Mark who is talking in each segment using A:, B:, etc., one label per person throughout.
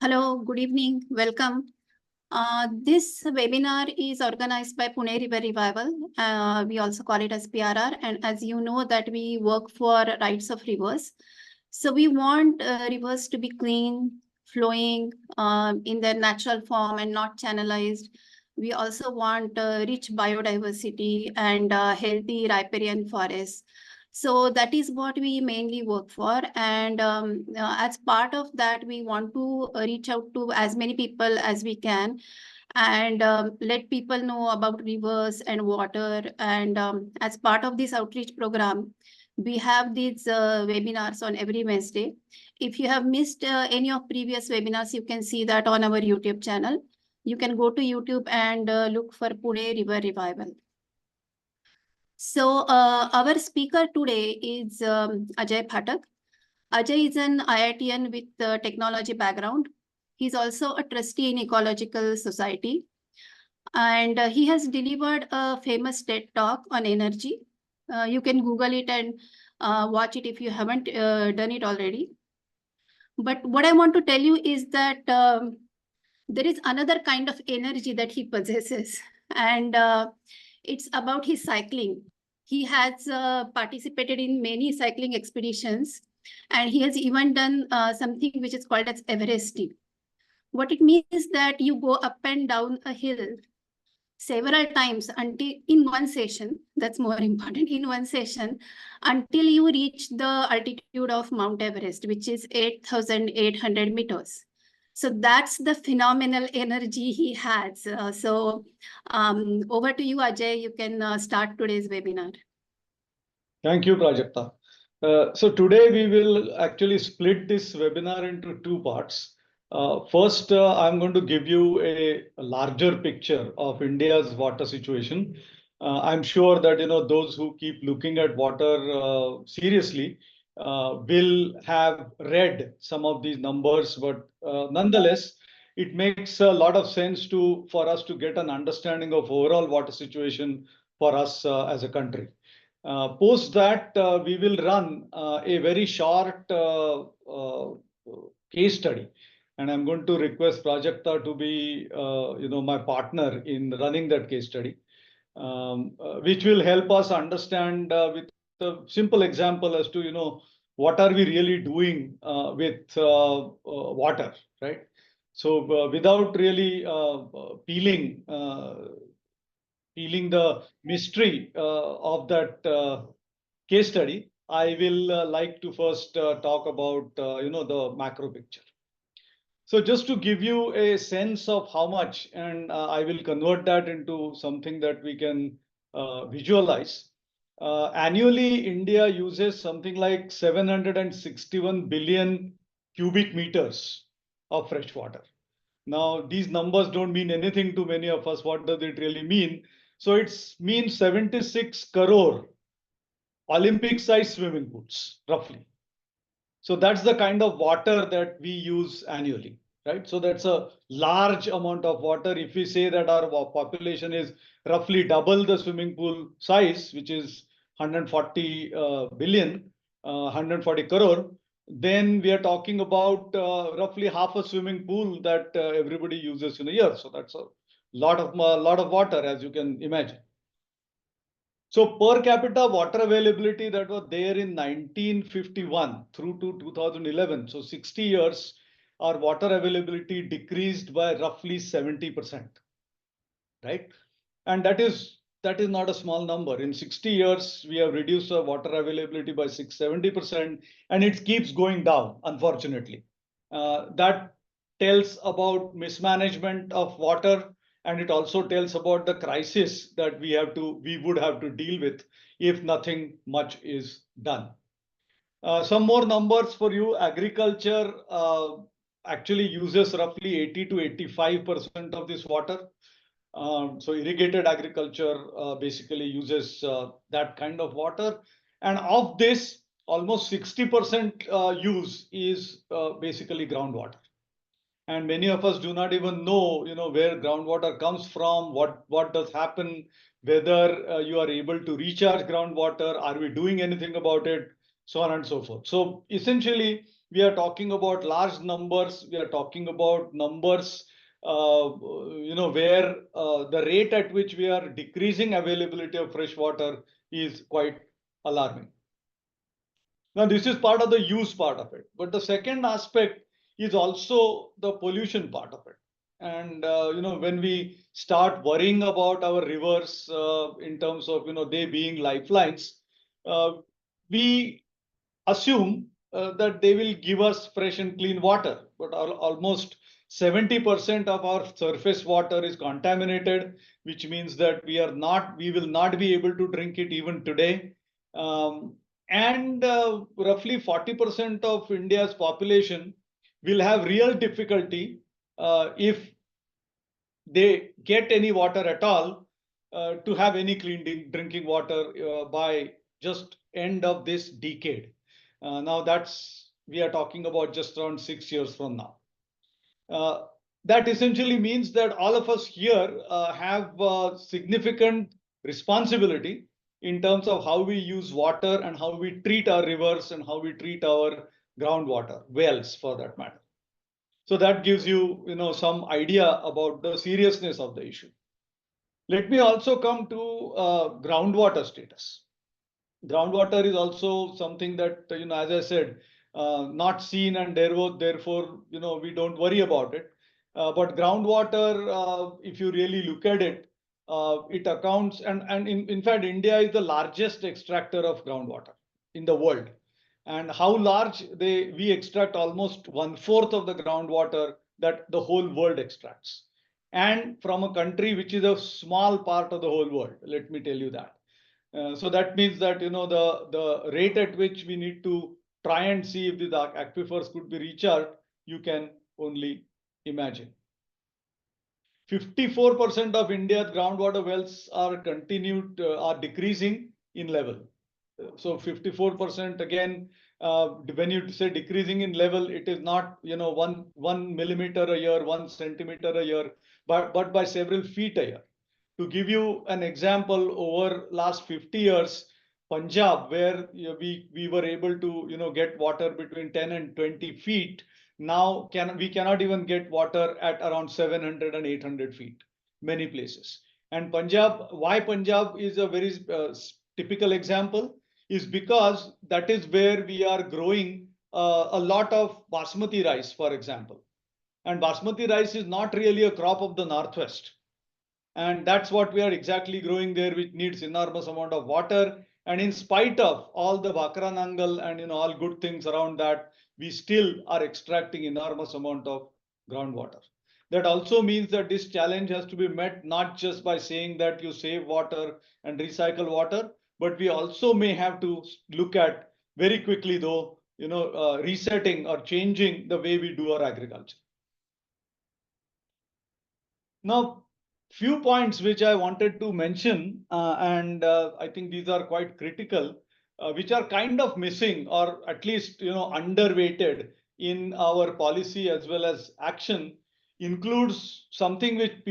A: Hello, good evening, welcome. This webinar is organized by Pune River Revival. We also call it as PRR. And as you know that we work for rights of rivers. So we want rivers to be clean, flowing in their natural form and not channelized. We also want rich biodiversity and healthy riparian forests. So that is what we mainly work for. And as part of that, we want to reach out to as many people as we can and let people know about rivers and water. And as part of this outreach program, we have these webinars on every Wednesday. If you have missed any of previous webinars, you can see that on our YouTube channel. You can go to YouTube and look for Pune River Revival. So our speaker today is Ajay Phatak. Ajay is an IITian with technology background. He's also a trustee in Ecological Society. And he has delivered a famous TED talk on energy. You can Google it and watch it if you haven't done it already. But what I want to tell you is that there is another kind of energy that he possesses. And it's about his cycling. He has participated in many cycling expeditions, and he has even done something which is called as Everesting. What it means is that you go up and down a hill several times until in one session, that's more important, in one session, until you reach the altitude of Mount Everest, which is 8,800 meters. So that's the phenomenal energy he has. Over to you, Ajay. You can start today's webinar.
B: Thank you, Prajakta. So today we will actually split this webinar into two parts. First, I'm going to give you a larger picture of India's water situation. I'm sure that those who keep looking at water seriously will have read some of these numbers, but nonetheless, it makes a lot of sense for us to get an understanding of overall water situation for us as a country. Post that, we will run a very short case study, and I'm going to request Prajakta to be, my partner in running that case study, which will help us understand with a simple example as to, what are we really doing with water, right? So without really peeling the mystery of that case study, I will like to first talk about the macro picture. So just to give you a sense of how much, and I will convert that into something that we can visualize. Annually, India uses something like 761 billion cubic meters of fresh water. Now, these numbers don't mean anything to many of us. What does it really mean? So it means 76 crore Olympic-sized swimming pools, roughly. So that's the kind of water that we use annually, right? So that's a large amount of water. If we say that our population is roughly double the swimming pool size, which is 140 billion, 140 crore, then we are talking about roughly half a swimming pool that everybody uses in a year. So that's a lot of water, as you can imagine. So per capita water availability that was there in 1951 through to 2011, so 60 years, our water availability decreased by roughly 70%, right? And that is not a small number. In 60 years, we have reduced our water availability by 70%, and it keeps going down, unfortunately. That tells about mismanagement of water, and it also tells about the crisis that we would have to deal with if nothing much is done. Some more numbers for you. Agriculture actually uses roughly 80 to 85% of this water. So irrigated agriculture basically uses that kind of water. And of this, almost 60% use is basically groundwater. And many of us do not even know, where groundwater comes from, what does happen, whether you are able to recharge groundwater, are we doing anything about it, so on and so forth. So essentially, we are talking about large numbers. We are talking about numbers, where the rate at which we are decreasing availability of fresh water is quite alarming. Now, this is part of the use part of it. But the second aspect is also the pollution part of it. And, when we start worrying about our rivers in terms of, they being lifelines, uh, we assume that they will give us fresh and clean water. But almost 70% of our surface water is contaminated, which means that we will not be able to drink it even today. Um, and roughly 40% of India's population will have real difficulty if they get any water at all to have any clean drinking water by just end of this decade. Now we are talking about just around 6 years from now. That essentially means that all of us here have significant responsibility in terms of how we use water and how we treat our rivers and how we treat our groundwater wells, for that matter. So that gives you, some idea about the seriousness of the issue. Let me also come to groundwater status. Groundwater is also something that, as I said, not seen, and therefore, we don't worry about it. But groundwater, if you really look at it, it accounts, and in fact, India is the largest extractor of groundwater in the world. And how large we extract almost 1/4 of the groundwater that the whole world extracts. And from a country which is a small part of the whole world, let me tell you that. So that means that the rate at which we need to try and see if the aquifers could be recharged, you can only imagine. 54% of India's groundwater wells are decreasing in level. So 54% again, when you say decreasing in level, it is not one millimeter a year, 1 centimeter a year, but by several feet a year. To give you an example, over last 50 years, Punjab, where we were able to get water between 10 and 20 feet, now we cannot even get water at around 700 and 800 feet, many places. And why Punjab is a very typical example is because that is where we are growing a lot of basmati rice, for example. And basmati rice is not really a crop of the Northwest. And that's what we are exactly growing there, which needs enormous amount of water. And in spite of all the Vakranangal and all good things around that, we still are extracting enormous amount of groundwater. That also means that this challenge has to be met not just by saying that you save water and recycle water, but we also may have to look at very quickly, though, resetting or changing the way we do our agriculture. Now, few points which I wanted to mention, and I think these are quite critical, which are kind of missing, or at least underweighted in our policy as well as action, includes something which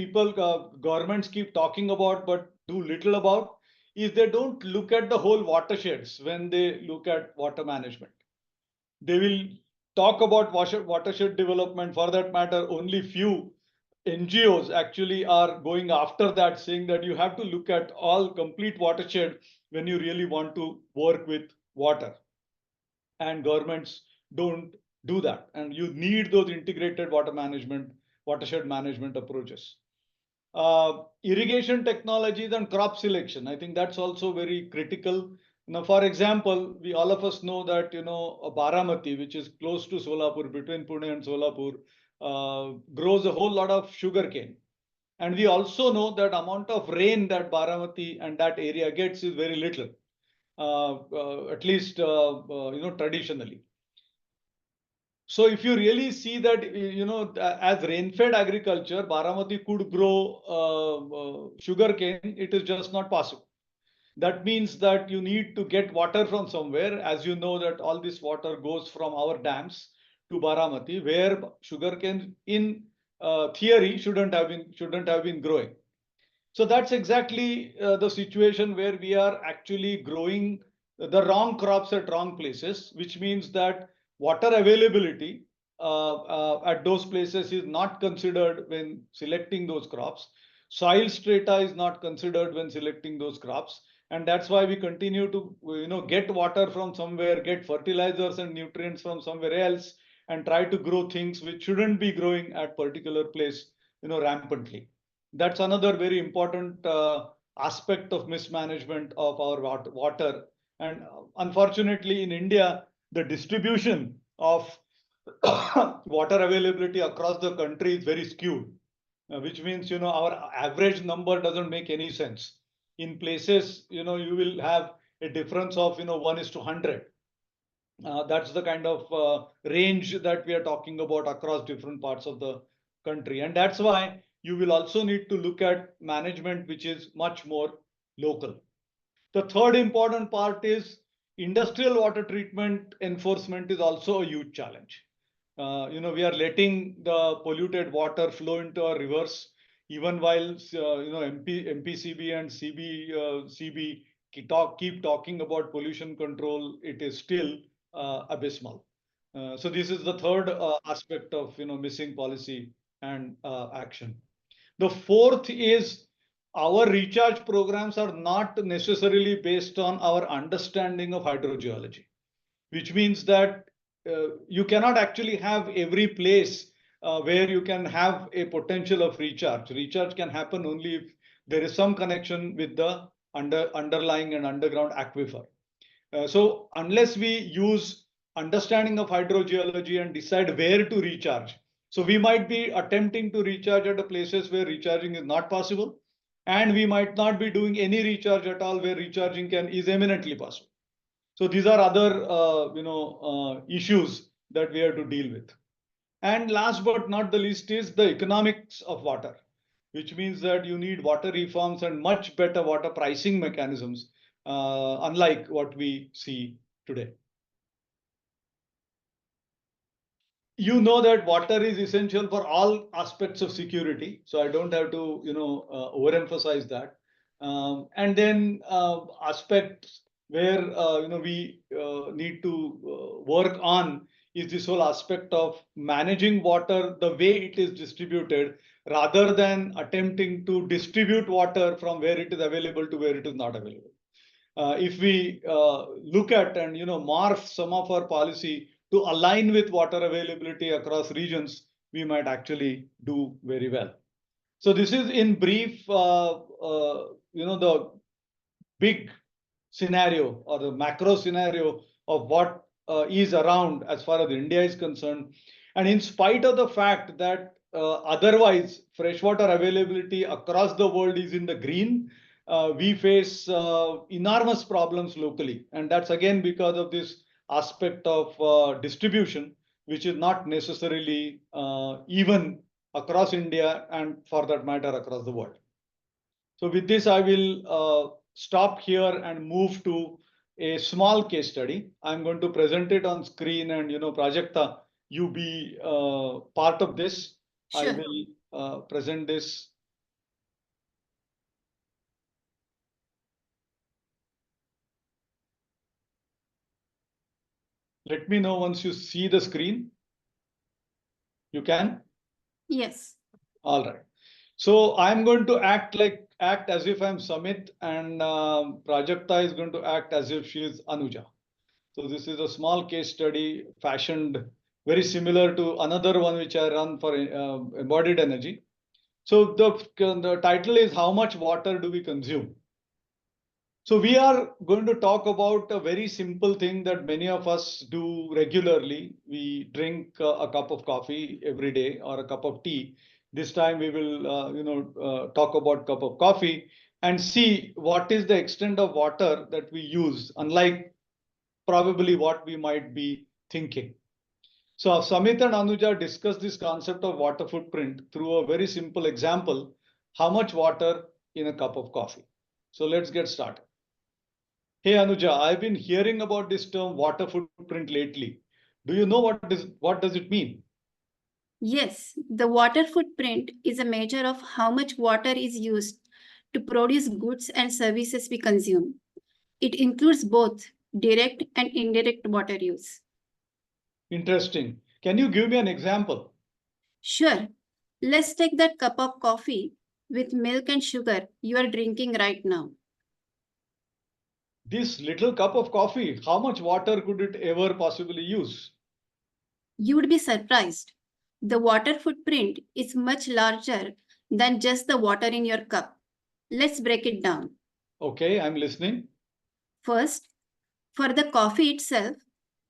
B: governments keep talking about but do little about, is they don't look at the whole watersheds when they look at water management. They will talk about watershed development. For that matter, only few NGOs actually are going after that, saying that you have to look at all complete watershed when you really want to work with water. And governments don't do that. And you need those integrated watershed management approaches. Irrigation technologies and crop selection, I think that's also very critical. Now, for example, all of us know that Baramati, which is close to Solapur, between Pune and Solapur, grows a whole lot of sugarcane. And we also know that amount of rain that Baramati and that area gets is very little, at least traditionally. So if you really see that, as rain-fed agriculture, Baramati could grow sugarcane, it is just not possible. That means that you need to get water from somewhere. As you know, that all this water goes from our dams to Baramati, where sugarcane in theory shouldn't have been growing. So that's exactly the situation where we are actually growing the wrong crops at wrong places, which means that water availability at those places is not considered when selecting those crops. Soil strata is not considered when selecting those crops. And that's why we continue to, get water from somewhere, get fertilizers and nutrients from somewhere else, and try to grow things which shouldn't be growing at particular place, rampantly. That's another very important aspect of mismanagement of our water. And unfortunately, in India, the distribution of water availability across the country is very skewed, which means, our average number doesn't make any sense. In places, you will have a difference of, 1:100. That's the kind of range that we are talking about across different parts of the country. And that's why you will also need to look at management, which is much more local. The third important part is industrial water treatment enforcement is also a huge challenge. We are letting the polluted water flow into our rivers, even while MPCB and CB keep talking about pollution control. It is still abysmal. So this is the third aspect of missing policy and action. The fourth is our recharge programs are not necessarily based on our understanding of hydrogeology, which means that you cannot actually have every place where you can have a potential of recharge. Recharge can happen only if there is some connection with the underlying and underground aquifer. So unless we use understanding of hydrogeology and decide where to recharge, so we might be attempting to recharge at the places where recharging is not possible, and we might not be doing any recharge at all where recharging is eminently possible. So these are other issues that we have to deal with. And last but not the least is the economics of water, which means that you need water reforms and much better water pricing mechanisms, unlike what we see today. You know that water is essential for all aspects of security, so I don't have to overemphasize that. And then aspects where we need to work on is this whole aspect of managing water the way it is distributed, rather than attempting to distribute water from where it is available to where it is not available. If we look at and morph some of our policy to align with water availability across regions, we might actually do very well. So this is in brief, the big scenario or the macro scenario of what is around as far as India is concerned. And in spite of the fact that otherwise freshwater availability across the world is in the green, we face enormous problems locally. And that's again because of this aspect of distribution, which is not necessarily even across India and for that matter across the world. So with this, I will stop here and move to a small case study. I'm going to present it on screen, and Prajakta, you be part of this.
A: Sure.
B: I will present this. Let me know once you see the screen. You can?
A: Yes.
B: All right. So I'm going to act as if I'm Samit, and Prajakta is going to act as if she is Anuja. So this is a small case study fashioned very similar to another one which I run for embodied energy. So the title is How Much Water Do We Consume? So we are going to talk about a very simple thing that many of us do regularly. We drink a cup of coffee every day or a cup of tea. This time we will talk about cup of coffee and see what is the extent of water that we use, unlike probably what we might be thinking. So Samit and Anuja discussed this concept of water footprint through a very simple example: how much water in a cup of coffee. So let's get started. Hey Anuja, I've been hearing about this term water footprint lately. Do you know what does it mean?
A: Yes, the water footprint is a measure of how much water is used to produce goods and services we consume. It includes both direct and indirect water use.
B: Interesting. Can you give me an example?
A: Sure. Let's take that cup of coffee with milk and sugar you are drinking right now.
B: This little cup of coffee, how much water could it ever possibly use?
A: You would be surprised. The water footprint is much larger than just the water in your cup. Let's break it down.
B: Okay, I'm listening.
A: First, for the coffee itself,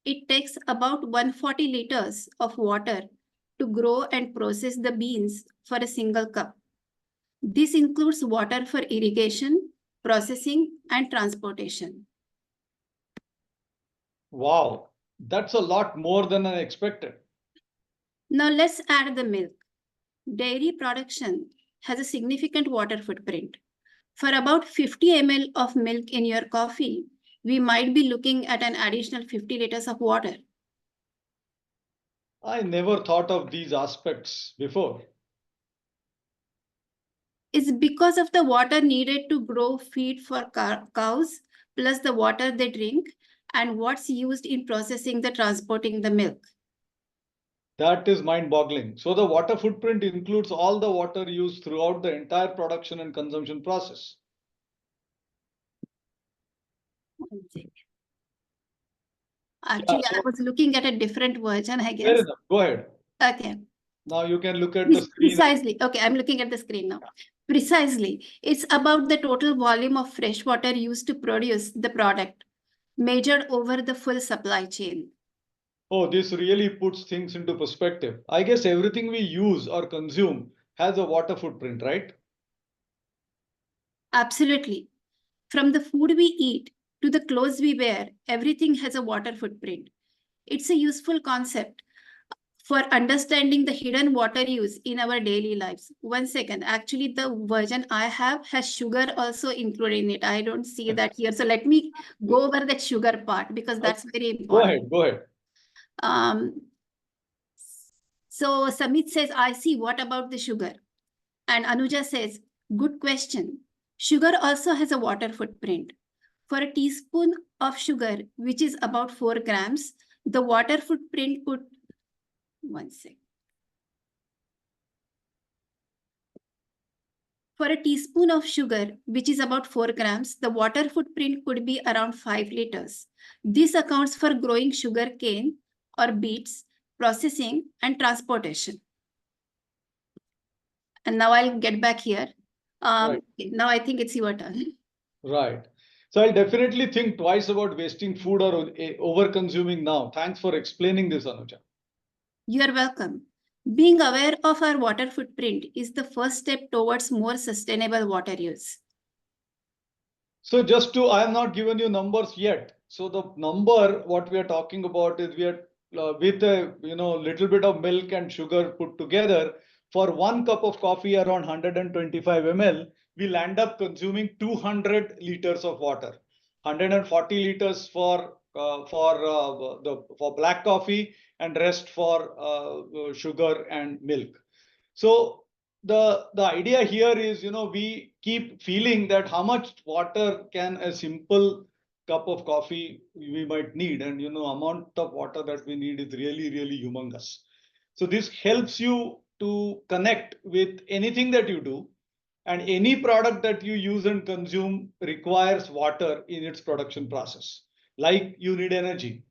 A: it takes about 140 liters of water to grow and process the beans for a single cup. This includes water for irrigation, processing, and transportation.
B: Wow, that's a lot more than I expected.
A: Now let's add the milk. Dairy production has a significant water footprint. For about 50 ml of milk in your coffee, we might be looking at an additional 50 liters of water.
B: I never thought of these aspects before.
A: It's because of the water needed to grow feed for cows, plus the water they drink, and what's used in processing the transporting the milk.
B: That is mind-boggling. So the water footprint includes all the water used throughout the entire production and consumption process.
A: Actually,
B: Yeah,
A: I was looking at a different version, I
B: fair
A: guess.
B: enough. Go ahead.
A: Okay.
B: Now you can look at the screen.
A: Precisely. Okay, I'm looking at the screen now. Precisely. It's about the total volume of fresh water used to produce the product, measured over the full supply chain.
B: Oh, this really puts things into perspective. I guess everything we use or consume has a water footprint, right?
A: Absolutely. From the food we eat to the clothes we wear, everything has a water footprint. It's a useful concept for understanding the hidden water use in our daily lives. One second, actually the version I have has sugar also included in it. I don't see that here. So let me go over that sugar part because that's very
B: Go
A: important.
B: ahead, go ahead.
A: So Samit says, I see, what about the sugar? And Anuja says, good question. Sugar also has a water footprint. For a teaspoon of sugar, which is about 4 grams, the water footprint could, one sec. For a teaspoon of sugar, which is about 4 grams, the water footprint could be around 5 liters. This accounts for growing sugar cane or beets, processing, and transportation. And now I'll get back here.
B: Right.
A: Now I think it's your turn.
B: Right. So I'll definitely think twice about wasting food or over consuming now. Thanks for explaining this, Anuja.
A: You are welcome. Being aware of our water footprint is the first step towards more sustainable water use.
B: So I have not given you numbers yet. So the number, what we are talking about is we are with a little bit of milk and sugar put together for 1 cup of coffee around 125 ml, we'll end up consuming 200 liters of water, 140 liters for black coffee and rest for sugar and milk. So the idea here is, we keep feeling that how much water can a simple cup of coffee we might need, and amount of water that we need is really, really humongous. So this helps you to connect with anything that you do, and any product that you use and consume requires water in its production process. Like you need energy,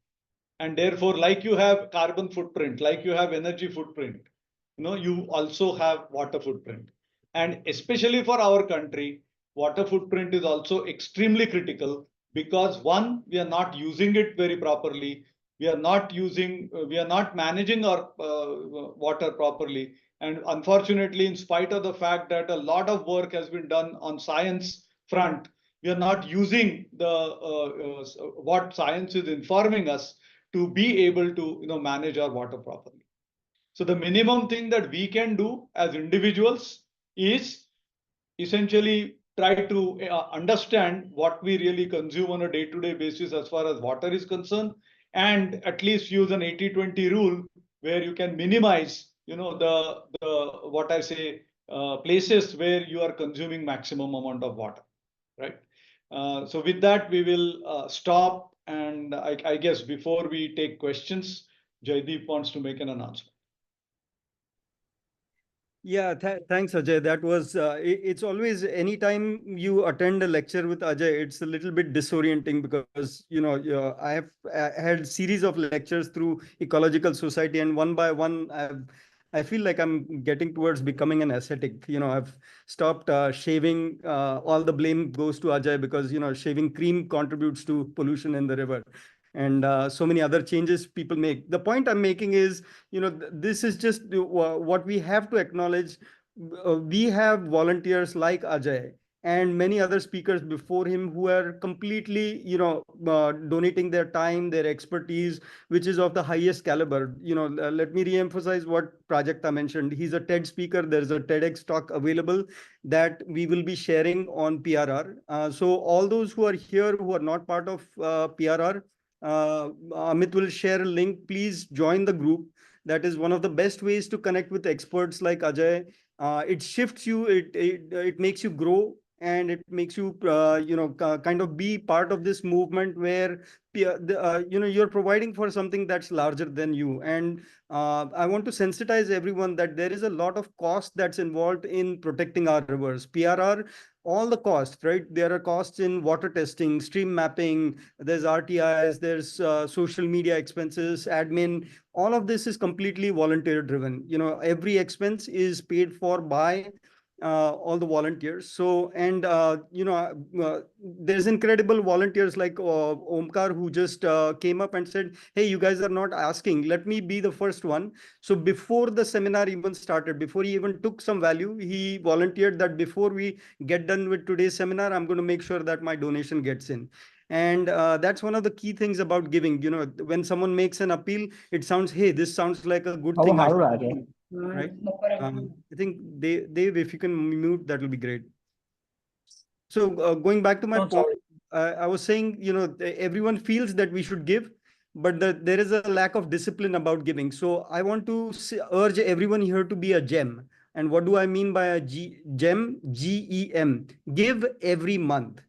B: and therefore, like you have carbon footprint, like you have energy footprint, you also have water footprint. And especially for our country, water footprint is also extremely critical because, one, we are not using it very properly. We are not managing our water properly. And unfortunately, in spite of the fact that a lot of work has been done on science front, we are not using what science is informing us to be able to manage our water properly. So the minimum thing that we can do as individuals is essentially try to understand what we really consume on a day-to-day basis as far as water is concerned, and at least use an 80-20 rule where you can minimize the what I say places where you are consuming maximum amount of water, right? So with that, we will stop. And I guess before we take questions, Jaideep wants to make an announcement.
C: Yeah, thanks, Ajay. That was, it's always, anytime you attend a lecture with Ajay, it's a little bit disorienting because, I have had series of lectures through Ecological Society, and one by one, I feel like I'm getting towards becoming an ascetic. I've stopped shaving. All the blame goes to Ajay because, shaving cream contributes to pollution in the river. And so many other changes people make. The point I'm making is, this is just what we have to acknowledge. We have volunteers like Ajay and many other speakers before him who are completely, donating their time, their expertise, which is of the highest caliber. Let me re-emphasize what Prajakta mentioned. He's a TED speaker. There's a TEDx talk available that we will be sharing on PRR. So all those who are here who are not part of PRR, Amit will share a link. Please join the group. That is one of the best ways to connect with experts like Ajay. It shifts you, it makes you grow, and it makes you, kind of be part of this movement where, you're providing for something that's larger than you. And I want to sensitize everyone that there is a lot of cost that's involved in protecting our rivers. PRR, all the costs, right? There are costs in water testing, stream mapping, there's RTIs, there's social media expenses, admin. All of this is completely volunteer driven. Every expense is paid for by all the volunteers. So, and there's incredible volunteers like Omkar, who just came up and said, hey, you guys are not asking, let me be the first one. So before the seminar even started, before he even took some value, he volunteered that before we get done with today's seminar, I'm going to make sure that my donation gets in. And that's one of the key things about giving. When someone makes an appeal, it sounds, hey, this sounds like a good thing I should do, right? I think Dave, if you can mute, that will be great. So going back to my point, I was saying, everyone feels that we should give, but there is a lack of discipline about giving. So I want to urge everyone here to be a gem. And what do I mean by a gem? GEM. Give every month.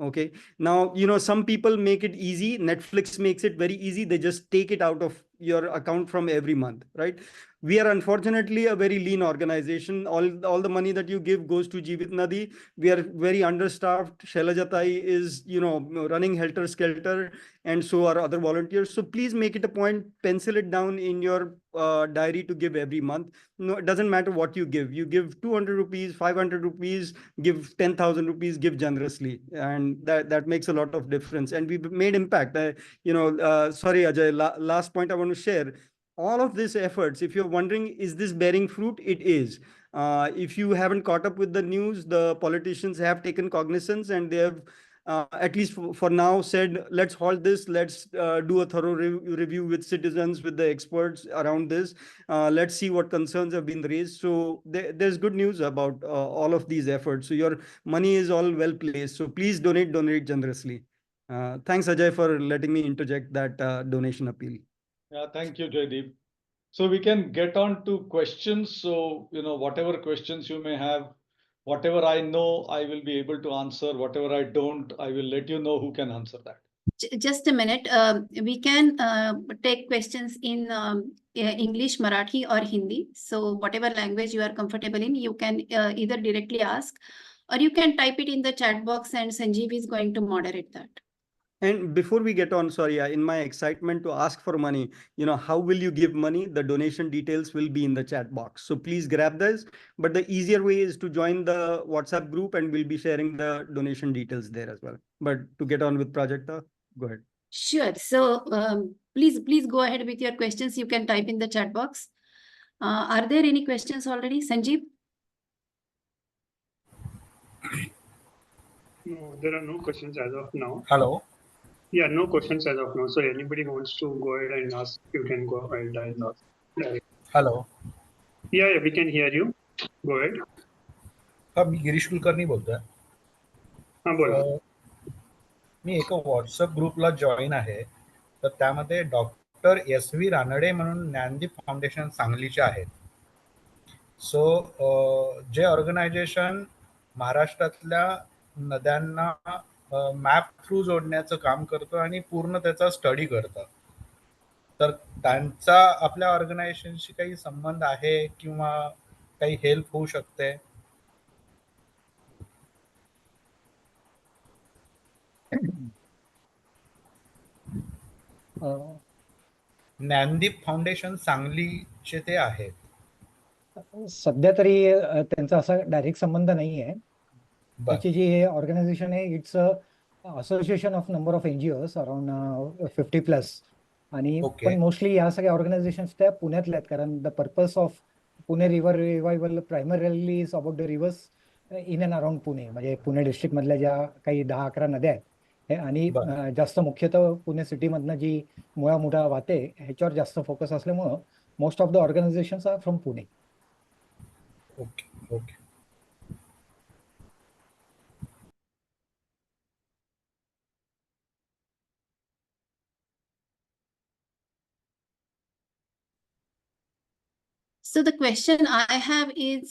C: Okay. Now, some people make it easy. Netflix makes it very easy. They just take it out of your account from every month, right? We are unfortunately a very lean organization. All the money that you give goes to Jeevit Nadi. We are very understaffed. Shailajatai is, running helter skelter, and so are other volunteers. So please make it a point, pencil it down in your diary to give every month. No, it doesn't matter what you give. You give 200 rupees, 500 rupees, give 10,000 rupees, give generously. And that makes a lot of difference. And we've made impact. Sorry, Ajay, last point I want to share. All of these efforts, if you're wondering, is this bearing fruit? It is. If you haven't caught up with the news, the politicians have taken cognizance, and they have, at least for now, said, let's halt this. Let's do a thorough review with citizens, with the experts around this. Let's see what concerns have been raised. So there's good news about all of these efforts. So your money is all well placed. So please donate generously. Thanks, Ajay, for letting me interject that donation appeal.
B: Yeah, thank you, Jaideep. So we can get on to questions. So, whatever questions you may have, whatever I know, I will be able to answer. Whatever I don't, I will let you know who can answer that.
A: Just a minute. We can take questions in English, Marathi, or Hindi. So whatever language you are comfortable in, you can either directly ask, or you can type it in the chat box, and Sanjeev is going to moderate that.
C: And before we get on, sorry, in my excitement to ask for money, how will you give money? The donation details will be in the chat box. So please grab this. But the easier way is to join the WhatsApp group, and we'll be sharing the donation details there as well. But to get on with Prajakta, go ahead.
A: Sure. So please go ahead with your questions. You can type in the chat box. Are there any questions already, Sanjeev?
D: No, there are no questions as of now.
E: Hello.
D: Yeah, no questions as of now. So anybody wants to go ahead and ask, you can go ahead and ask.
E: Hello.
D: Yeah, we can hear you. Go ahead.
E: मी गिरीश कुलकर्णी बोलतोय.
D: हां, बोला.
E: मी एका WhatsApp ग्रुपला join आहे. तर त्यामध्ये doctor SV Ranade म्हणून Gyandeep foundation सांगलीचे आहेत. सो जे ऑर्गनायझेशन महाराष्ट्रातल्या नद्यांना मॅप थ्रू जोडण्याचं काम करतं आणि पूर्ण त्याचा स्टडी करतं. तर त्यांचा आपल्या ऑर्गनायझेशनशी काही संबंध आहे किंवा काही हेल्प होऊ शकते? ज्ञानदीप फाउंडेशन सांगलीचे ते आहेत.
F: सध्या तरी त्यांचा असा डायरेक्ट संबंध नाही आहे.
E: बर,
F: त्याची जी ऑर्गनायझेशन आहे, it's association of number of NGOs around 50+. आणि
E: ओके.
F: पण मोस्टली या सगळ्या ऑर्गनायझेशन्स त्या पुण्यातल्या आहेत, कारण the purpose of Pune river revival primarily is about the reverse in and around Pune. म्हणजे पुणे डिस्ट्रिक्ट मधल्या ज्या काही 10-11 नद्या आहेत आणि
E: बर.
F: जास्त मुख्यतः पुणे सिटीमधनं जी मुळा वाहते ह्याच्यावर जास्त फोकस असल्यामुळं most of the organisations are from Pune.
E: Okay, okay.
A: So the question I have is,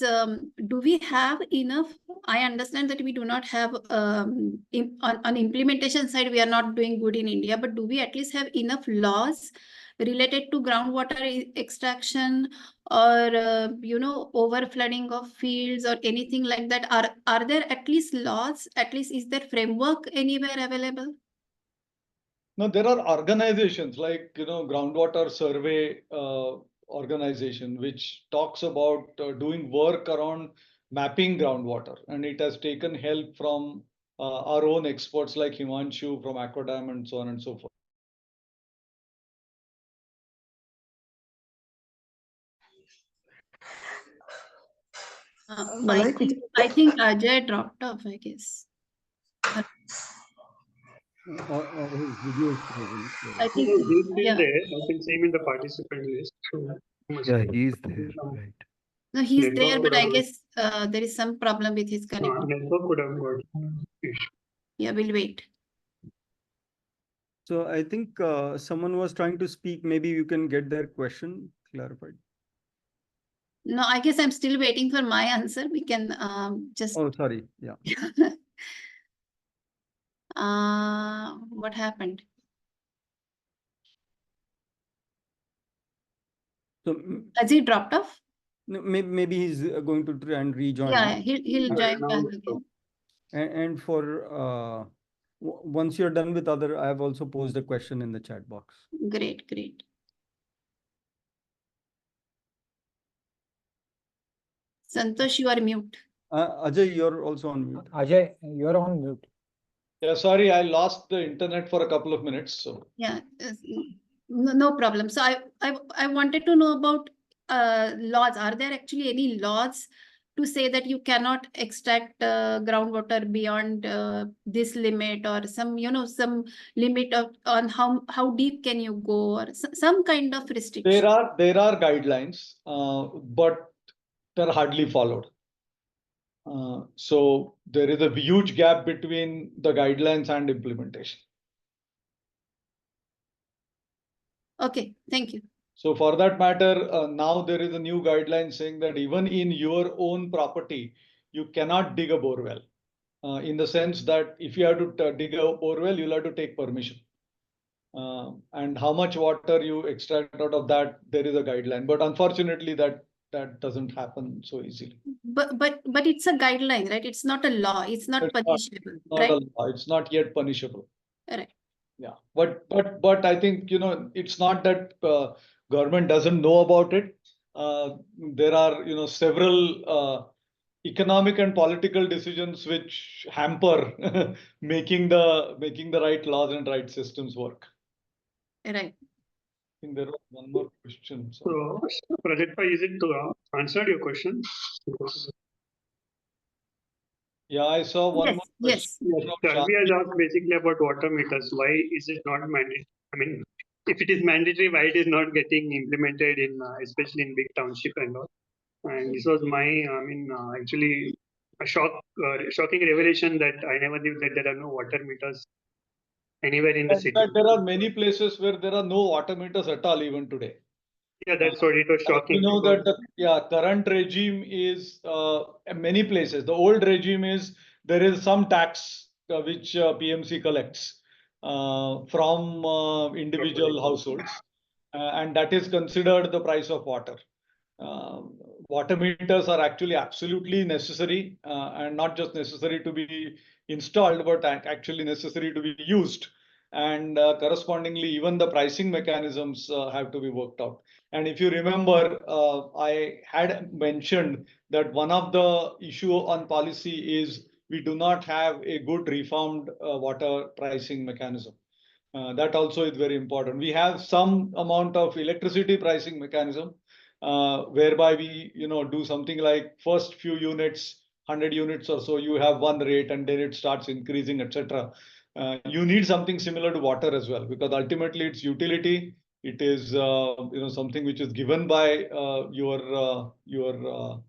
A: do we have enough? I understand that we do not have, on implementation side, we are not doing good in India, but do we at least have enough laws related to groundwater extraction or, over flooding of fields or anything like that? Are there at least laws? At least is there framework anywhere available?
B: No, there are organizations like, groundwater survey organization, which talks about doing work around mapping groundwater. And it has taken help from our own experts like Himanshu from Aquadam and so on and so forth.
A: I think Ajay dropped off, I guess.
C: Or his video is frozen.
A: I think,
D: He's still
A: yeah.
D: there. I can see him in the participant list.
C: Yeah, he's there, right.
A: No, he's
D: Network
A: there, but
D: could
A: I
D: have-
A: guess there is some problem with his connection.
D: Network could have got issue.
A: Yeah, we'll wait.
C: So I think someone was trying to speak. Maybe you can get their question clarified.
A: No, I guess I'm still waiting for my answer. We can just.
C: Oh, sorry. Yeah.
A: What happened?
C: So
A: Has he dropped off?
C: maybe he's going to try and rejoin.
A: Yeah, he'll join
D: now
A: back
D: it's
A: again.
C: And for once you're done with other, I have also posed a question in the chat box.
A: Great, great. Santosh, you are mute.
C: Ajay, you're also on mute.
F: Ajay, you're on mute.
B: Yeah, sorry, I lost the internet for a couple of minutes. So
A: Yeah, no problem. So I wanted to know about laws. Are there actually any laws to say that you cannot extract groundwater beyond this limit, or some limit on how deep can you go, or some kind of restriction?
B: there are guidelines, but they're hardly followed. So there is a huge gap between the guidelines and implementation.
A: Okay, thank you.
B: So for that matter, now there is a new guideline saying that even in your own property, you cannot dig a bore well. In the sense that if you have to dig a bore well, you'll have to take permission. And how much water you extract out of that, there is a guideline. But unfortunately, that doesn't happen so easily.
A: But it's a guideline, right? It's not a law. It's not
B: It's not-
A: punishable,
B: Not
A: right?
B: a law. It's not yet punishable.
A: Right.
B: Yeah, but I think, it's not that government doesn't know about it. There are, several economic and political decisions which hamper making the right laws and right systems work.
A: Right.
B: I think there was one more question.
D: So, Prajakpa, is it answered your question?
B: Yeah, I saw one
A: Yes,
B: more
A: yes.
B: question. from
D: Shalvi has
B: Shanti.
D: asked basically about water meters. Why is it not mandatory? I mean, if it is mandatory, why it is not getting implemented in, especially in big township and all? And this was my, actually a shocking revelation that I never knew that there are no water meters anywhere in the
B: In
D: city.
B: fact, there are many places where there are no water meters at all even today.
D: Yeah, that's what it was shocking.
B: You know that the current regime is many places. The old regime is there is some tax which PMC collects from individual households. and that is considered the price of water. Water meters are actually absolutely necessary, and not just necessary to be installed, but actually necessary to be used. And correspondingly, even the pricing mechanisms have to be worked out. And if you remember, I had mentioned that one of the issue on policy is we do not have a good reformed water pricing mechanism. That also is very important. We have some amount of electricity pricing mechanism, whereby we do something like first few units, 100 units or so, you have one rate and then it starts increasing, etc. You need something similar to water as well, because ultimately it's utility. It is something which is given by your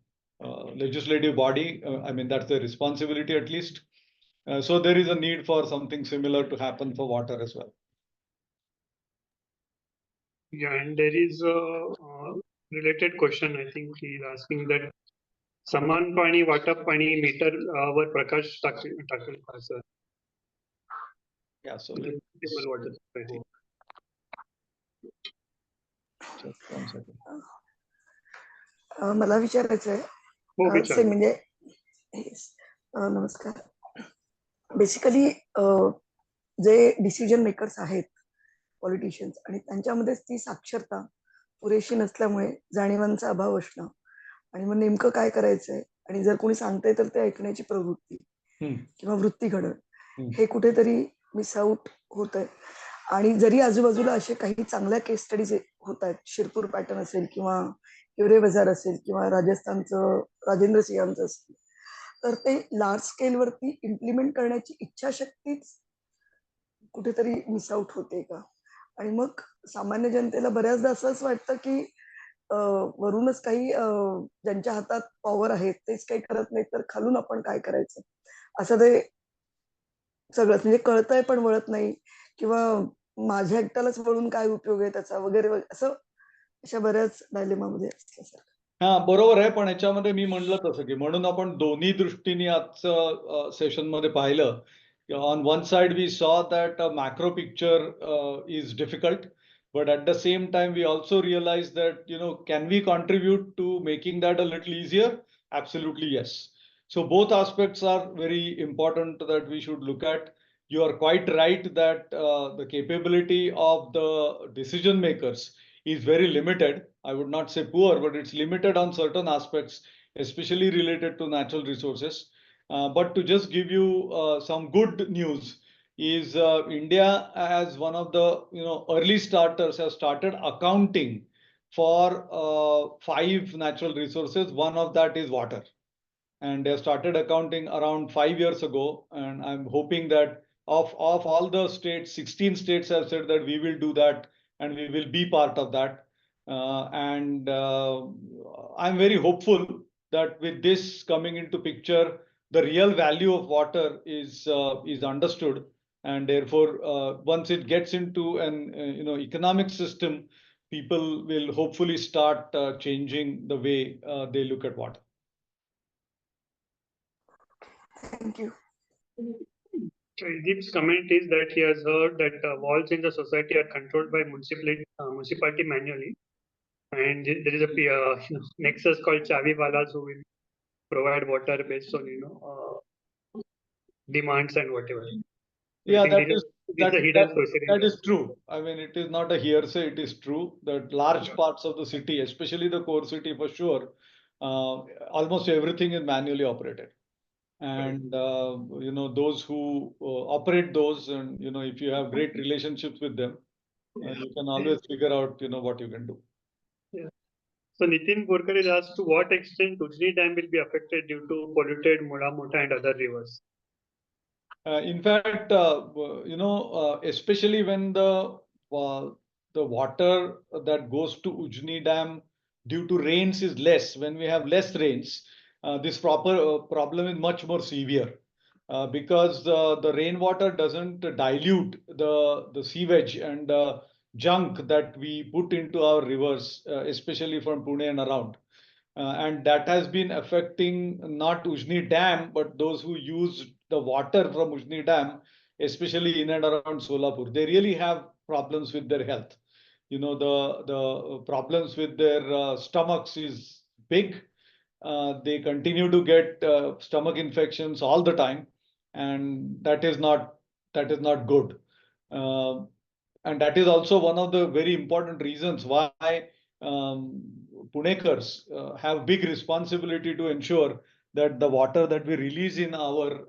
B: legislative body. I mean, that's the responsibility at least. So there is a need for something similar to happen for water as well.
D: Yeah, and there is a related question. I think he is asking that समान पाणी वाटप आणि metre वर प्रकाश टाकेल का sir?
B: Yeah, so
D: मला वाटत नाही.
B: just one second.
G: मला विचारायचं
D: हो,
G: आहे
D: विचारा.
G: म्हणजे नमस्कार. बेसिकली जे डिसिजन मेकर्स आहेत पॉलिटिशियन्स आणि त्यांच्यामध्येच ती साक्षरता पुरेशी नसल्यामुळे जाणीवांचा अभाव असणं आणि मग नेमकं काय करायचंय आणि जर कोणी सांगतंय तर ते ऐकण्याची प्रवृत्ती किंवा वृत्ती घडण हे कुठेतरी मिस आउट होत आहे. आणि जरी आजूबाजूला असे काही चांगल्या केस स्टडीज होत आहेत, शिरपूर पॅटर्न असेल किंवा हिवरे बाजार असेल किंवा राजस्थानचं राजेंद्र सिंहांचं असेल, तर ते लार्ज स्केलवरती इम्प्लिमेंट करण्याची इच्छाशक्तीच कुठेतरी मिस आउट होते का? आणि मग सामान्य जनतेला बऱ्याचदा असंच वाटतं की वरूनच काही ज्यांच्या हातात पॉवर आहे तेच काही करत नाही, तर खालून आपण काय करायचं असं ते सगळंच म्हणजे कळतंय पण वळत नाही, किंवा माझ्या एकट्यालाच वळून काय उपयोग आहे त्याचा वगैरे असं अशा बऱ्याच डायलेमामध्ये असल्यासारखं.
B: हा, बरोबर आहे. पण याच्यामध्ये मी म्हणलं तसं की म्हणून आपण दोन्ही दृष्टीने आजचं सेशन मध्ये पाहिलं. On one side, we saw that a macro picture is difficult, but at the same time, we also realized that, can we contribute to making that a little easier? Absolutely, yes. So both aspects are very important that we should look at. You are quite right that the capability of the decision makers is very limited. I would not say poor, but it's limited on certain aspects, especially related to natural resources. But to just give you some good news is India, as one of the early starters, has started accounting for 5 natural resources. One of that is water, and they started accounting around 5 years ago. And I'm hoping that of all the states, 16 states have said that we will do that and we will be part of that. And I'm very hopeful that with this coming into picture, the real value of water is understood, and therefore once it gets into an economic system, people will hopefully start changing the way they look at water.
G: Thank you.
D: Deep's comment is that he has heard that walls in the society are controlled by municipality manually, and there is a nexus called Chavi Walas who will provide water based on demands and whatever.
B: Yeah, that is true. I mean, it is not a hearsay. It is true that large parts of the city, especially the core city for sure, almost everything is manually operated. And those who operate those, and if you have great relationships with them, you can always figure out what you can do.
D: Yeah. So Nitin Borkar is asked, to what extent Ujni Dam will be affected due to polluted Mula Mota and other rivers?
B: In fact, especially when the water that goes to Ujni Dam due to rains is less, when we have less rains, this problem is much more severe, because the rainwater doesn't dilute the sewage and junk that we put into our rivers, especially from Pune and around. And that has been affecting not Ujni Dam, but those who use the water from Ujni Dam, especially in and around Solapur. They really have problems with their health. the problems with their stomachs is big. They continue to get stomach infections all the time, and that is not good. And that is also one of the very important reasons why Punekars have big responsibility to ensure that the water that we release in our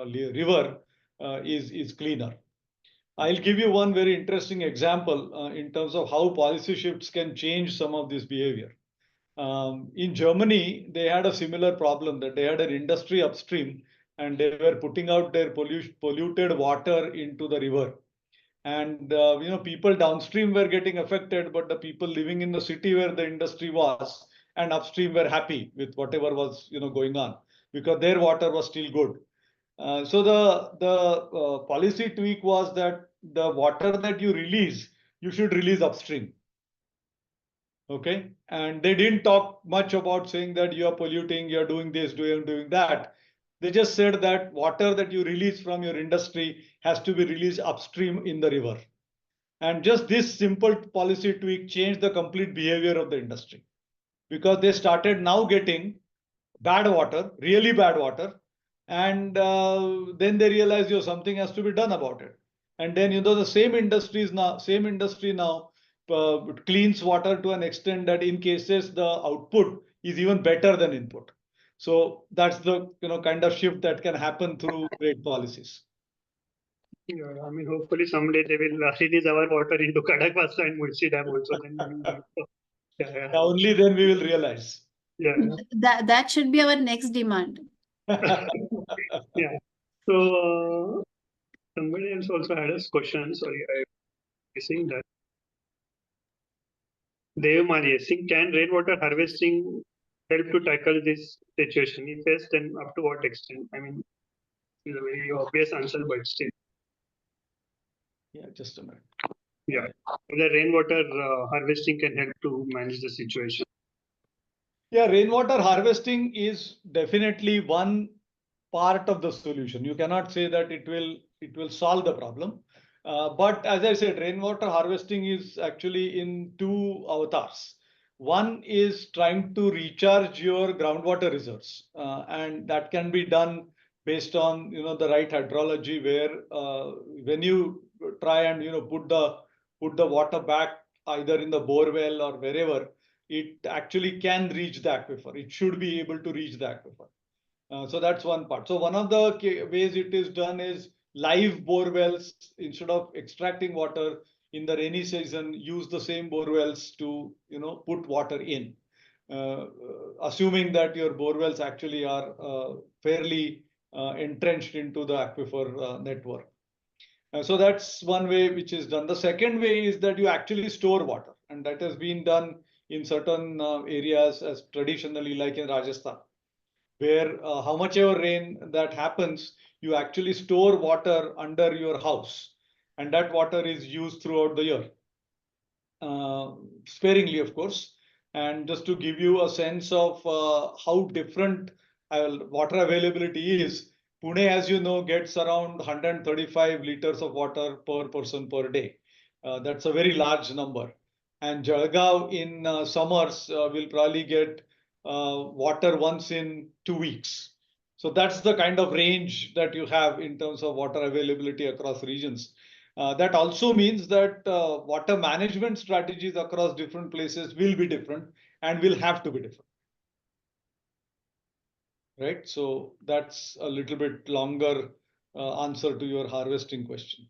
B: river is cleaner. I'll give you one very interesting example in terms of how policy shifts can change some of this behavior. In Germany, they had a similar problem, that they had an industry upstream and they were putting out their polluted water into the river. And people downstream were getting affected, but the people living in the city where the industry was and upstream were happy with whatever was going on, because their water was still good. So the policy tweak was that the water that you release, you should release upstream. Okay, and they didn't talk much about saying that you are polluting, you are doing this, doing that. They just said that water that you release from your industry has to be released upstream in the river. And just this simple policy tweak changed the complete behavior of the industry, because they started now getting bad water, really bad water, and then they realized something has to be done about it. And then the same industry now cleans water to an extent that in cases the output is even better than input. So that's the kind of shift that can happen through great policies.
D: Yeah, I mean, hopefully someday they will release our water into Kadakvasta and Mulsi Dam also. Then yeah.
B: Only then we will realize.
D: Yeah.
A: That should be our next demand.
D: Yeah. So somebody else also had a question. Sorry, I'm missing that. Dev Mali asking, can rainwater harvesting help to tackle this situation? If yes, then up to what extent? I mean, it's a very obvious answer, but still.
B: Yeah, just a minute.
D: Yeah, the rainwater harvesting can help to manage the situation.
B: Yeah, rainwater harvesting is definitely one part of the solution. You cannot say that it will solve the problem. But as I said, rainwater harvesting is actually in two avatars. One is trying to recharge your groundwater reserves, and that can be done based on the right hydrology, where when you try and put the water back either in the bore well or wherever, it actually can reach the aquifer. It should be able to reach the aquifer. So that's one part. So one of the ways it is done is live bore wells. Instead of extracting water in the rainy season, use the same bore wells to put water in, assuming that your bore wells actually are fairly entrenched into the aquifer network. So that's one way which is done. The second way is that you actually store water, and that has been done in certain areas as traditionally, like in Rajasthan, where how much ever rain that happens, you actually store water under your house, and that water is used throughout the year, sparingly, of course. And just to give you a sense of how different water availability is, Pune, as you know, gets around 135 liters of water per person per day. That's a very large number. And Jalgaon in summers will probably get water once in 2 weeks. So that's the kind of range that you have in terms of water availability across regions. That also means that water management strategies across different places will be different and will have to be different. Right? So that's a little bit longer answer to your harvesting question.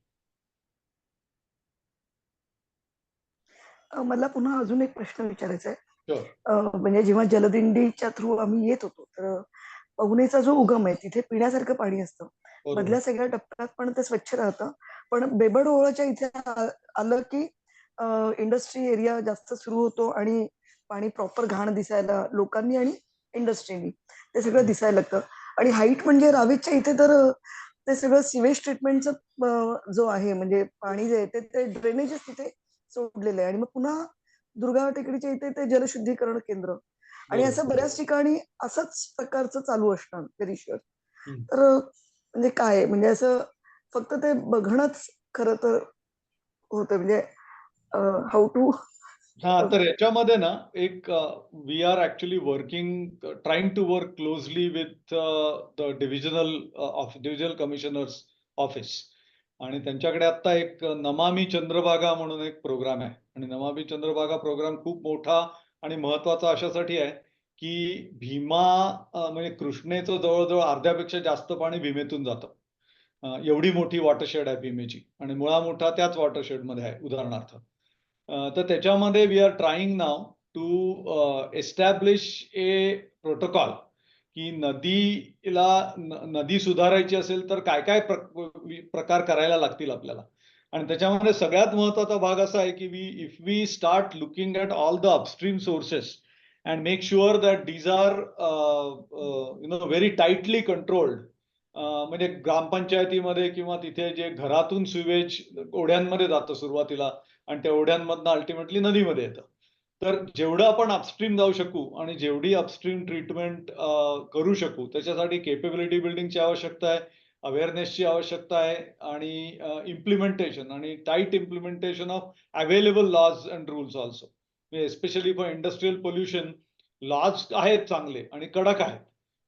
G: मला पुन्हा अजून एक प्रश्न विचारायचा आहे.
B: Sure.
G: म्हणजे जेव्हा जलदिंडीच्या through आम्ही येत होतो, तर पवनेचा जो उगम आहे तिथे पिण्यासारखं पाणी असतं. मधल्या सगळ्या टप्प्यात पण ते स्वच्छ राहतं. पण बेबड ओळच्या इथे आलं की इंडस्ट्री एरिया जास्त सुरू होतो आणि पाणी प्रॉपर घाण दिसायला लोकांनी आणि इंडस्ट्रीनी ते सगळं दिसायला लागतं. आणि हाईट म्हणजे रावेतच्या इथे तर ते सगळं सिवेज ट्रीटमेंटचं जो आहे, म्हणजे पाणी जे आहे ते ड्रेनेजेस तिथे सोडलेलं आहे. आणि मग पुन्हा दुर्गाव टेकडीच्या इथे ते जलशुद्धीकरण केंद्र आणि असं बऱ्याच ठिकाणी असंच प्रकारचं चालू असणार करिशर. तर म्हणजे काय, म्हणजे असं फक्त ते बघणंच खरं तर होतं. म्हणजे हाऊ टू
B: हा, तर याच्यामध्ये ना एक we are actually working trying to work closely with the divisional commissioners office, आणि त्यांच्याकडे आता एक नमामी चंद्रभागा म्हणून एक प्रोग्राम आहे. आणि नमामी चंद्रभागा प्रोग्राम खूप मोठा आणि महत्वाचा अशासाठी आहे की भीमा म्हणजे कृष्णेचं जवळजवळ अर्ध्यापेक्षा जास्त पाणी भीमेतून जातं. एवढी मोठी वॉटरशेड आहे भीमेची, आणि मुळा मोठा त्याच वॉटरशेडमध्ये आहे उदाहरणार्थ. तर त्याच्यामध्ये we are trying now to establish a protocol की नदी सुधारायची असेल तर काय काय प्रकार करायला लागतील आपल्याला. आणि त्याच्यामध्ये सगळ्यात महत्वाचा भाग असा आहे की if we start looking at all the upstream sources and make sure that these are very tightly controlled, म्हणजे ग्रामपंचायतीमध्ये किंवा तिथे जे घरातून सिवेज ओढ्यांमध्ये जातं सुरुवातीला आणि त्या ओढ्यांमधनं अल्टिमेटली नदीमध्ये येतं. तर जेवढं आपण अपस्ट्रीम जाऊ शकू आणि जेवढी अपस्ट्रीम ट्रीटमेंट करू शकू त्याच्यासाठी केपेबिलिटी बिल्डिंगची आवश्यकता आहे, अवेअरनेसची आवश्यकता आहे, आणि इम्प्लिमेंटेशन आणि tight implementation of available laws and rules also. Especially for industrial pollution laws आहेत चांगले आणि कडक आहेत,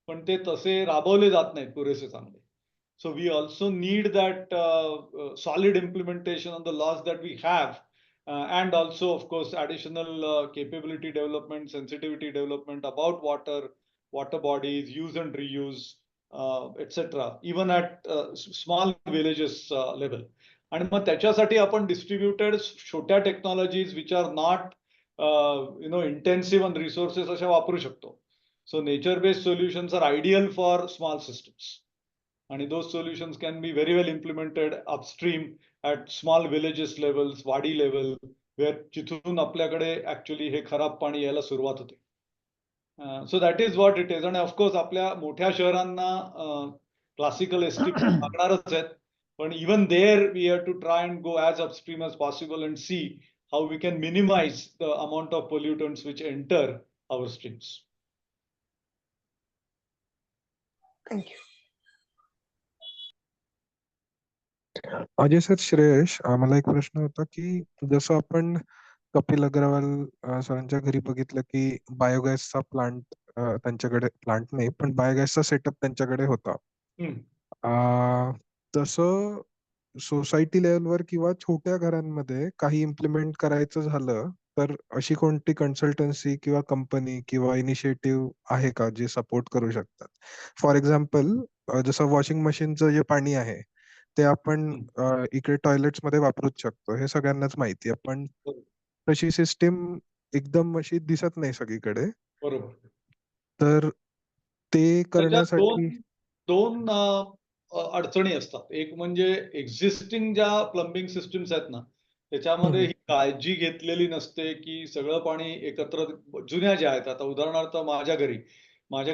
B: पण ते तसे राबवले जात नाहीत पुरेसे चांगले. So we also need that solid implementation of the laws that we have, and also of course additional capability development, sensitivity development about water bodies, use and reuse, etc. even at small villages level. आणि मग त्याच्यासाठी आपण distributed छोट्या technologies which are not intensive on resources अशा वापरू शकतो. So nature based solutions are ideal for small systems, आणि those solutions can be very well implemented upstream at small villages levels, वाडी level, where जिथून आपल्याकडे actually हे खराब पाणी यायला सुरुवात होते. So that is what it is. आणि ऑफकोर्स आपल्या मोठ्या शहरांना क्लासिकल एस्टिमेट लागणारच आहेत, पण even there we have to try and go as upstream as possible and see how we can minimise the amount of pollutants which enter our streams.
G: Thank you.
H: Ajay sir, Shreyash, मला एक प्रश्न होता की जसं आपण कपिल अग्रवाल सरांच्या घरी बघितलं की बायोगॅसचा प्लांट, त्यांच्याकडे प्लांट नाही पण बायोगॅसचा सेटअप त्यांच्याकडे होता. तसं सोसायटी लेवलवर किंवा छोट्या घरांमध्ये काही इम्प्लिमेंट करायचं झालं तर अशी कोणती कन्सल्टन्सी किंवा कंपनी किंवा इनिशिएटिव्ह आहे का जे सपोर्ट करू शकतात? फॉर एक्झाम्पल, जसं वॉशिंग मशीनचं जे पाणी आहे ते आपण इकडे टॉयलेट्स मध्ये वापरूच शकतो, हे सगळ्यांनाच माहिती आहे, पण तशी सिस्टीम एकदम अशी दिसत नाही सगळीकडे.
B: बरोबर.
H: तर ते करण्यासाठी
B: दोन अडचणी असतात. एक म्हणजे एक्झिस्टिंग ज्या प्लंबिंग सिस्टीम्स आहेत ना त्याच्यामध्ये ही काळजी घेतलेली नसते की सगळं पाणी एकत्र, जुन्या ज्या आहेत, आता उदाहरणार्थ माझ्या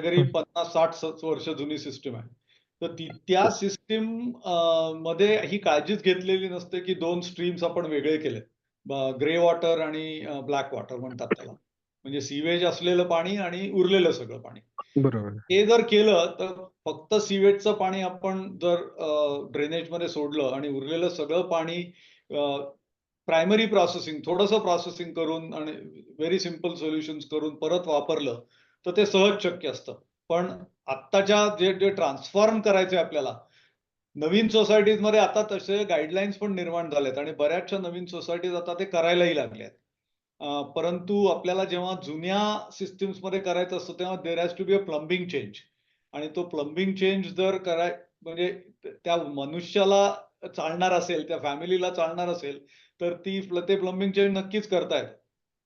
B: घरी 50-60 वर्ष जुनी सिस्टीम आहे, तर त्या सिस्टीम मध्ये ही काळजीच घेतलेली नसते की दोन स्ट्रीम्स आपण वेगळे केले, ग्रे वॉटर आणि ब्लॅक वॉटर म्हणतात त्याला, म्हणजे सीवेज असलेलं पाणी आणि उरलेलं सगळं पाणी.
H: बरोबर.
B: हे जर केलं तर फक्त सीवेजचं पाणी आपण जर ड्रेनेज मध्ये सोडलं आणि उरलेलं सगळं पाणी प्रायमरी प्रोसेसिंग, थोडंसं प्रोसेसिंग करून आणि व्हेरी सिम्पल सोल्युशन्स करून परत वापरलं तर ते सहज शक्य असतं. पण आत्ताच्या जे ट्रान्सफॉर्म करायचे आपल्याला नवीन सोसायटीजमध्ये आता तसे गाईडलाईन्स पण निर्माण झालेत आणि बऱ्याचशा नवीन सोसायटीज आता ते करायलाही लागल्यात. परंतु आपल्याला जेव्हा जुन्या सिस्टीम्स मध्ये करायचं असतं तेव्हा there has to be a plumbing change, आणि तो प्लंबिंग चेंज जर म्हणजे त्या मनुष्याला चालणार असेल, त्या फॅमिलीला चालणार असेल तर ते प्लंबिंग चेंज नक्कीच करतायत.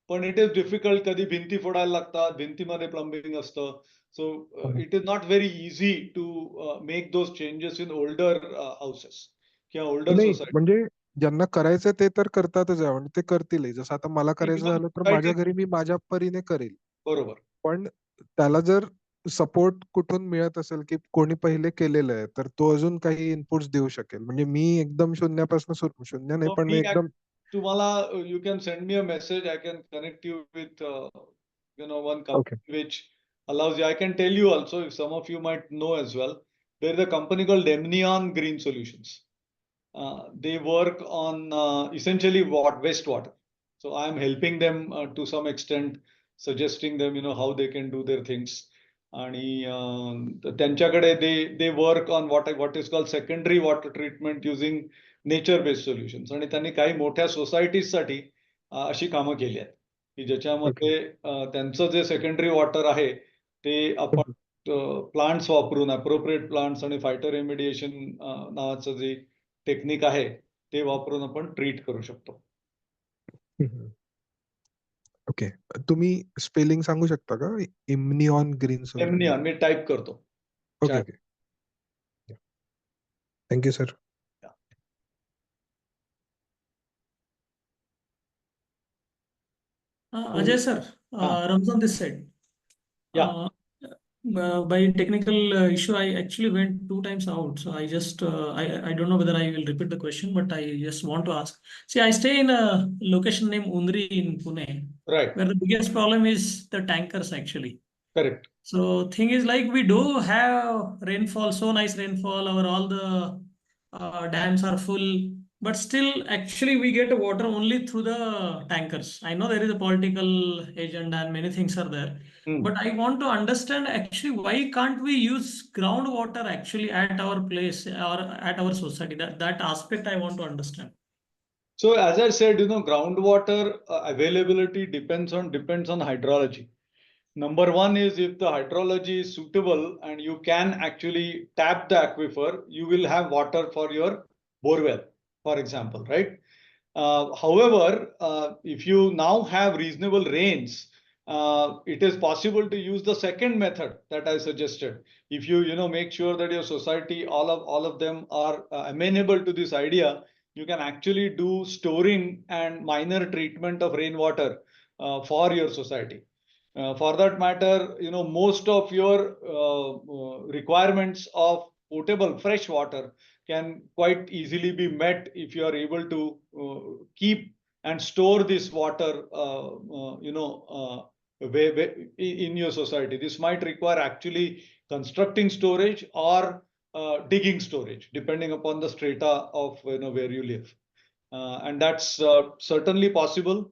B: पण इट इज डिफिकल्ट, कधी भिंती फोडायला लागतात, भिंतीमध्ये प्लंबिंग असतं. So it is not very easy to make those changes in older houses किंवा ओल्डर
H: नाही,
B: सोसायटी.
H: म्हणजे ज्यांना करायचं ते तर करतातच आहे आणि ते करतीलही. जसं आता मला करायचं झालं तर माझ्या घरी मी माझ्या परीने करेल.
B: बरोबर.
H: पण त्याला जर सपोर्ट कुठून मिळत असेल की कोणी पहिले केलेलं आहे तर तो अजून काही इनपुट्स देऊ शकेल. म्हणजे मी एकदम शून्यापासून शून्य नाही पण मी एकदम
B: तुम्हाला you can send me a message, I can connect you with one company which allows you. I can tell you also, if some of you might know as well, there is a company called Demnion Green Solutions. They work on essentially wastewater. So I'm helping them to some extent, suggesting them, how they can do their things. आणि त्यांच्याकडे they work on what is called secondary water treatment using nature based solutions. आणि त्यांनी काही मोठ्या societies साठी अशी कामं केली आहेत की ज्याच्यामध्ये त्यांचं जे सेकंडरी वॉटर आहे ते आपण प्लांट्स वापरून अप्रोप्रिएट प्लांट्स आणि फायटोरेमिडिएशन नावाचं जे टेक्निक आहे ते वापरून आपण ट्रीट करू शकतो.
H: ओके, तुम्ही स्पेलिंग सांगू शकता का? इम्निऑन ग्रीन सोल.
B: एमनिऑन मी टाईप करतो.
H: Okay okay, thank you sir.
I: Ajay sir, Ramzan this side.
B: Yeah.
I: By technical issue, I actually went 2 times out. So I just, I don't know whether I will repeat the question, but I just want to ask. See, I stay in a location named Undri in Pune,
B: Right.
I: where the biggest problem is the tankers actually.
B: Correct.
I: So thing is like we do have rainfall, so nice rainfall, all the dams are full, but still actually we get water only through the tankers. I know there is a political agenda and many things are there, but I want to understand actually why can't we use groundwater actually at our place or at our society? That aspect I want to understand.
B: So as I said, groundwater availability depends on hydrology. Number one is if the hydrology is suitable and you can actually tap the aquifer, you will have water for your borewell, for example, right? However, if you now have reasonable rains, it is possible to use the second method that I suggested. If you make sure that your society, all of them are amenable to this idea, you can actually do storing and minor treatment of rainwater for your society. For that matter, most of your requirements of potable fresh water can quite easily be met if you are able to keep and store this water, in your society. This might require actually constructing storage or digging storage, depending upon the strata of where you live, and that's certainly possible.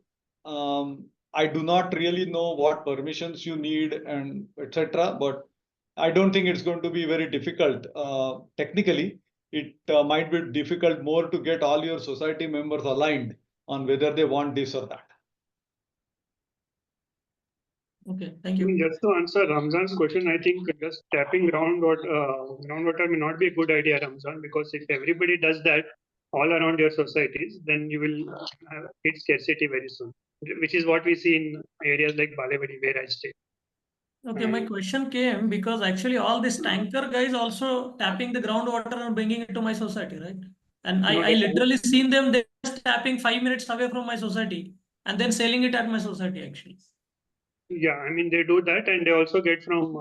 B: I do not really know what permissions you need and etc. But I don't think it's going to be very difficult. Technically, it might be difficult more to get all your society members aligned on whether they want this or that.
I: Okay, thank you.
D: Just to answer Ramzan's question, I think just tapping groundwater may not be a good idea, Ramzan, because if everybody does that all around your societies, then you will hit scarcity very soon, which is what we see in areas like Balewadi, where I stay.
I: Okay, my question came because actually all these tanker guys also tapping the groundwater and bringing it to my society, right? And I literally seen them just tapping 5 minutes away from my society and then selling it at my society actually.
D: Yeah, I mean, they do that and they also get from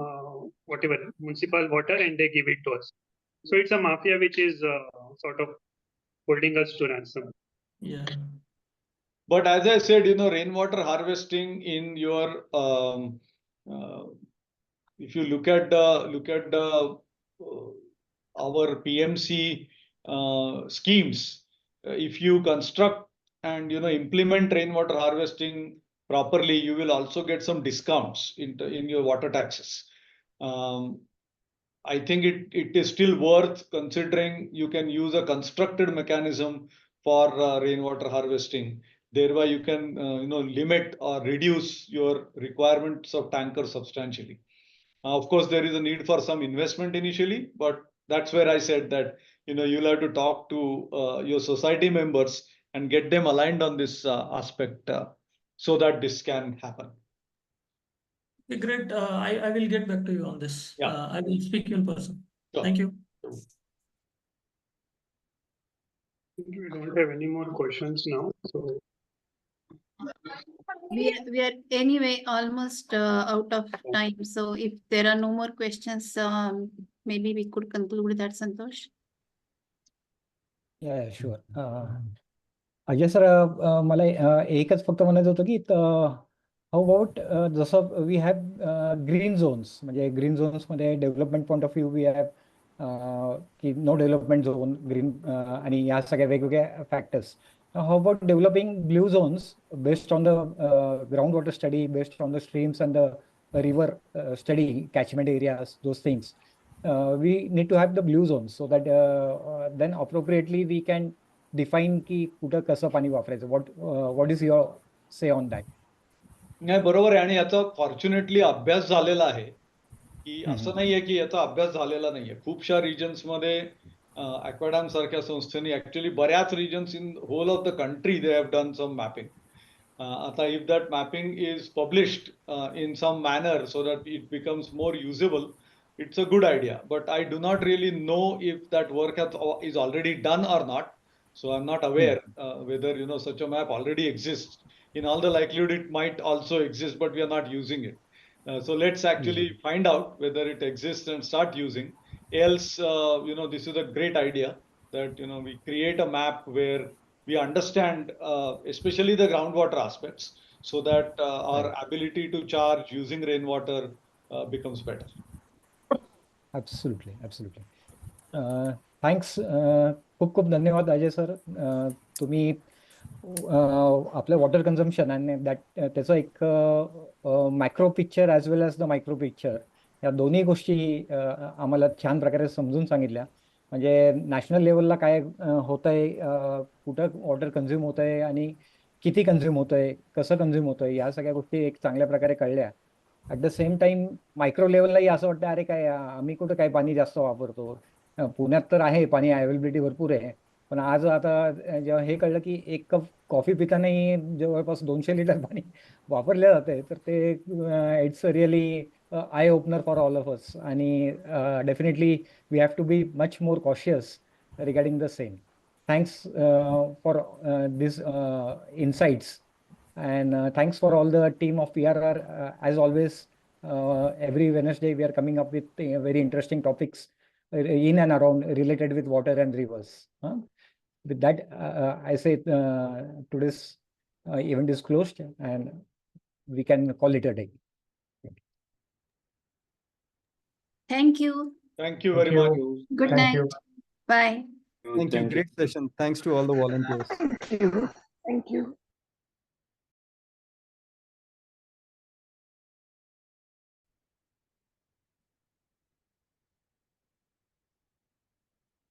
D: whatever municipal water and they give it to us. So it's a mafia which is sort of holding us to ransom.
I: Yeah.
B: But as I said, rainwater harvesting in your if you look at the our PMC schemes, if you construct and implement rainwater harvesting properly, you will also get some discounts in your water taxes. I think it is still worth considering. You can use a constructed mechanism for rainwater harvesting. Thereby, you can limit or reduce your requirements of tankers substantially. Of course, there is a need for some investment initially, but that's where I said that you'll have to talk to your society members and get them aligned on this aspect so that this can happen.
I: Okay, great. I will get back to you on this.
B: Yeah.
I: I will speak in person.
B: Sure.
I: Thank you.
D: We don't have any more questions now. So
A: We are anyway almost out of time. So if there are no more questions, maybe we could conclude that, Santosh.
F: Yeah, sure. Ajay sir, मला एकच फक्त म्हणायचं होतं की how about जसं we have green zones, म्हणजे green झोन्समध्ये development point of view we have की नो डेव्हलपमेंट झोन ग्रीन आणि या सगळ्या वेगवेगळ्या factors. How about developing blue zones based on the groundwater study, based on the streams and the river study, catchment areas, those things? We need to have the blue zones so that then appropriately we can define की कुठं कसं पाणी वापरायचं. What is your say on that?
B: नाही, बरोबर आहे. आणि याचा फॉर्च्युनेटली अभ्यास झालेला आहे, की असं नाहीये की याचा अभ्यास झालेला नाहीये. खूपशा रिजन्समध्ये ॲक्वाडॅम सारख्या संस्थेने ऍक्च्युअली बऱ्याच regions in whole of the country they have done some mapping. आता if that mapping is published in some manner so that it becomes more usable, it's a good idea. But I do not really know if that work is already done or not. So I'm not aware whether such a map already exists. In all the likelihood, it might also exist, but we are not using it. So let's actually find out whether it exists and start using. Else, this is a great idea that we create a map where we understand, especially the groundwater aspects, so that our ability to charge using rainwater becomes better.
F: Absolutely. Thanks. खूप खूप धन्यवाद Ajay sir. तुम्ही आपलं water consumption आणि त्याचं एक macro picture as well as the micro picture या दोन्ही गोष्टी आम्हाला छान प्रकारे समजून सांगितल्या. म्हणजे नॅशनल लेवलला काय होत आहे, कुठं वॉटर कन्झ्युम होत आहे आणि किती कन्झ्युम होत आहे, कसं कन्झ्युम होत आहे, या सगळ्या गोष्टी एक चांगल्या प्रकारे कळल्या. At the same time micro लेवललाही असं वाटतं, अरे काय आम्ही कुठं काय पाणी जास्त वापरतो. पुण्यात तर आहे पाणी अवेलेबिलिटी भरपूर आहे, पण आज आता जेव्हा हे कळलं की एक कप कॉफी पितानाही जवळपास 200 लिटर पाणी वापरले जाते, तर ते it's really eye opener for all of us. आणि definitely we have to be much more cautious regarding the same. Thanks for this insights. And thanks for all the team of PRR. As always, every Wednesday we are coming up with very interesting topics in and around related with water and rivers. With that, I say today's event is closed and we can call it a day.
A: Thank you.
B: Thank you very much.
A: Good night. Bye.
C: Thank you. Great session. Thanks to all the volunteers.
G: Thank you.